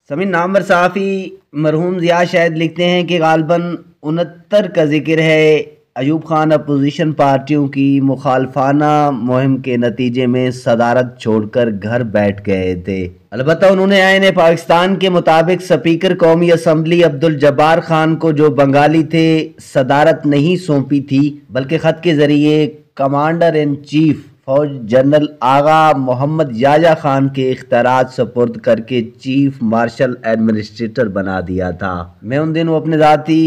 سمین نامور صحافی مرحوم ضیاء شاہد لکھتے ہیں کہ غالباً 69 کا ذکر ہے ایوب خان اپوزیشن پارٹیوں کی مخالفانہ مہم کے نتیجے میں صدارت چھوڑ کر گھر بیٹھ گئے تھے۔ البتہ انہوں نے آئین پاکستان کے مطابق اسپیکر قومی اسمبلی عبدالجبار خان کو، جو بنگالی تھے، صدارت نہیں سونپی تھی بلکہ خط کے ذریعے کمانڈر ان چیف فوج جنرل آغا محمد یحییٰ خان کے اختیارات سپرد کر کے چیف مارشل ایڈمنسٹریٹر بنا دیا تھا۔ میں ان دنوں اپنے ذاتی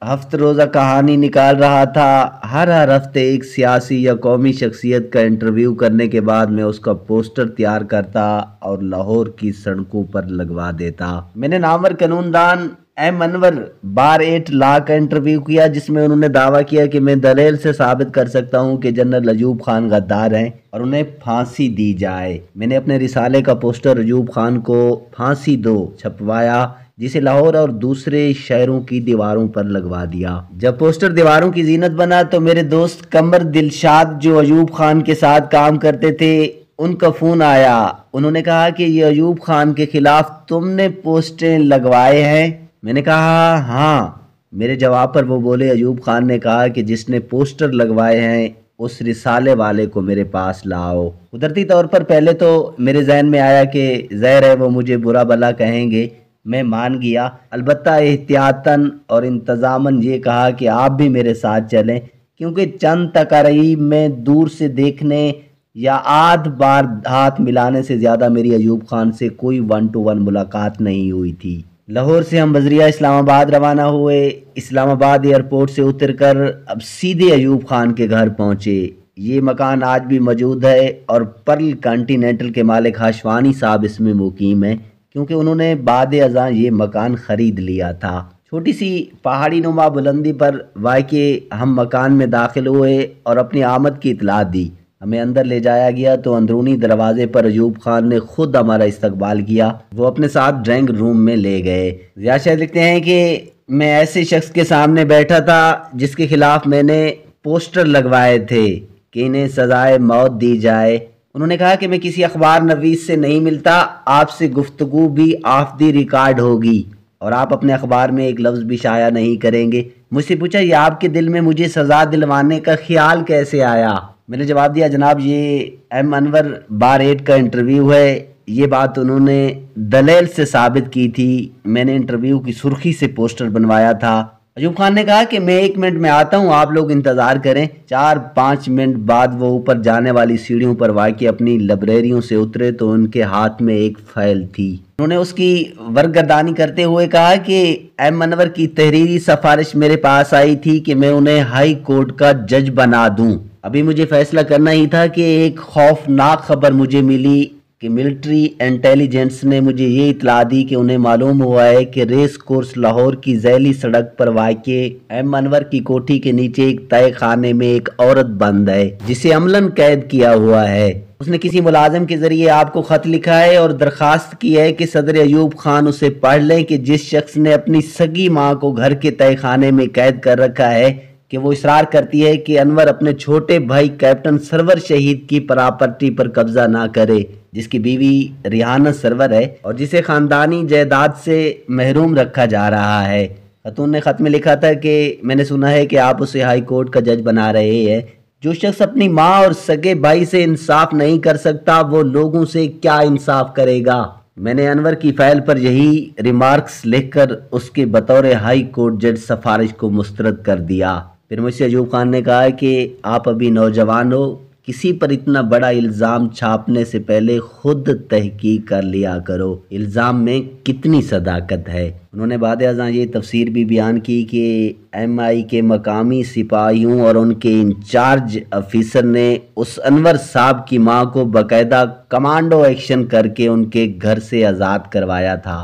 ہفت روزہ کہانی نکال رہا تھا۔ ہر ہفتے ایک سیاسی یا قومی شخصیت کا انٹرویو کرنے کے بعد میں اس کا پوسٹر تیار کرتا اور لاہور کی سڑکوں پر لگوا دیتا۔ میں نے نامور قانون دان ایم انور بار 8 لا کا انٹرویو کیا، جس میں انہوں نے دعویٰ کیا کہ میں دلیل سے ثابت کر سکتا ہوں کہ جنرل ایوب خان غدار ہیں اور انہیں پھانسی دی جائے۔ میں نے اپنے رسالے کا پوسٹر ایوب خان کو پھانسی دو چھپوایا، جسے لاہور اور دوسرے شہروں کی دیواروں پر لگوا دیا۔ جب پوسٹر دیواروں کی زینت بنا تو میرے دوست قمر دلشاد، جو ایوب خان کے ساتھ کام کرتے تھے، ان کا فون آیا۔ انہوں نے کہا کہ یہ ایوب خان کے خلاف تم نے پوسٹریں لگوائے ہیں؟ میں نے کہا ہاں۔ میرے جواب پر وہ بولے، ایوب خان نے کہا کہ جس نے پوسٹر لگوائے ہیں اس رسالے والے کو میرے پاس لاؤ۔ قدرتی طور پر پہلے تو میرے ذہن میں آیا کہ ظاہر ہے وہ مجھے برا بھلا کہیں گے۔ میں مان گیا، البتہ احتیاطاً اور انتظاماً یہ کہا کہ آپ بھی میرے ساتھ چلیں، کیونکہ چند تقاریب میں دور سے دیکھنے یا آدھ بار ہاتھ ملانے سے زیادہ میری ایوب خان سے کوئی 1 to 1 ملاقات نہیں ہوئی تھی۔ لاہور سے ہم بذریعہ اسلام آباد روانہ ہوئے۔ اسلام آباد ایئرپورٹ سے اتر کر اب سیدھے ایوب خان کے گھر پہنچے۔ یہ مکان آج بھی موجود ہے اور پرل کانٹیننٹل کے مالک ہاشوانی صاحب اس میں مقیم ہیں، کیونکہ انہوں نے بعد ازاں یہ مکان خرید لیا تھا۔ چھوٹی سی پہاڑی نما بلندی پر واقع ہم مکان میں داخل ہوئے اور اپنی آمد کی اطلاع دی۔ ہمیں اندر لے جایا گیا تو اندرونی دروازے پر ایوب خان نے خود ہمارا استقبال کیا۔ وہ اپنے ساتھ ڈرائنگ روم میں لے گئے۔ ضیاء شاہد لکھتے ہیں کہ میں ایسے شخص کے سامنے بیٹھا تھا جس کے خلاف میں نے پوسٹر لگوائے تھے کہ انہیں سزائے موت دی جائے۔ انہوں نے کہا کہ میں کسی اخبار نویس سے نہیں ملتا، آپ سے گفتگو بھی آف دی ریکارڈ ہوگی اور آپ اپنے اخبار میں ایک لفظ بھی شائع نہیں کریں گے۔ مجھ سے پوچھا، یہ آپ کے دل میں مجھے سزا دلوانے کا خیال کیسے آیا؟ میں نے جواب دیا، جناب یہ ایم انور بار 8 کا انٹرویو ہے، یہ بات انہوں نے دلیل سے ثابت کی تھی، میں نے انٹرویو کی سرخی سے پوسٹر بنوایا تھا۔ ایوب خان نے کہا کہ میں 1 منٹ میں آتا ہوں، آپ لوگ انتظار کریں۔ 4-5 منٹ بعد وہ اوپر جانے والی سیڑھیوں پر واقع اپنی لائبریریوں سے اترے تو ان کے ہاتھ میں ایک فائل تھی۔ انہوں نے اس کی ورگردانی کرتے ہوئے کہا کہ ایم انور کی تحریری سفارش میرے پاس آئی تھی کہ میں انہیں ہائی کورٹ کا جج بنا دوں۔ ابھی مجھے فیصلہ کرنا ہی تھا کہ ایک خوفناک خبر مجھے ملی کہ ملٹری انٹیلیجنس نے مجھے یہ اطلاع دی کہ انہیں معلوم ہوا ہے کہ ریس کورس لاہور کی ذیلی سڑک پر واقع ایم انور کی کوٹھی کے نیچے ایک تہہ خانے میں ایک عورت بند ہے، جسے عملاً قید کیا ہوا ہے۔ اس نے کسی ملازم کے ذریعے آپ کو خط لکھا ہے اور درخواست کی ہے کہ صدر ایوب خان اسے پڑھ لیں کہ جس شخص نے اپنی سگی ماں کو گھر کے تہہ خانے میں قید کر رکھا ہے کہ وہ اصرار کرتی ہے کہ انور اپنے چھوٹے بھائی کیپٹن سرور شہید کی پراپرٹی پر قبضہ نہ کرے، جس کی بیوی ریحانہ سرور ہے اور جسے خاندانی جائیداد سے محروم رکھا جا رہا ہے۔ خاتون نے خط میں لکھا تھا کہ میں نے سنا ہے کہ آپ اسے ہائی کورٹ کا جج بنا رہے ہیں۔ جو شخص اپنی ماں اور سگے بھائی سے انصاف نہیں کر سکتا وہ لوگوں سے کیا انصاف کرے گا؟ میں نے انور کی فائل پر یہی ریمارکس لکھ کر اس کے بطور ہائی کورٹ جج سفارش کو مسترد کر دیا۔ پھر مجھ سے ایوب خان نے کہا کہ آپ ابھی نوجوان ہو، کسی پر اتنا بڑا الزام چھاپنے سے پہلے خود تحقیق کر لیا کرو، الزام میں کتنی صداقت ہے۔ انہوں نے بعد ازاں یہ تفسیر بھی بیان کی کہ ایم آئی کے مقامی سپاہیوں اور ان کے انچارج افیسر نے اس انور صاحب کی ماں کو باقاعدہ کمانڈو ایکشن کر کے ان کے گھر سے آزاد کروایا تھا۔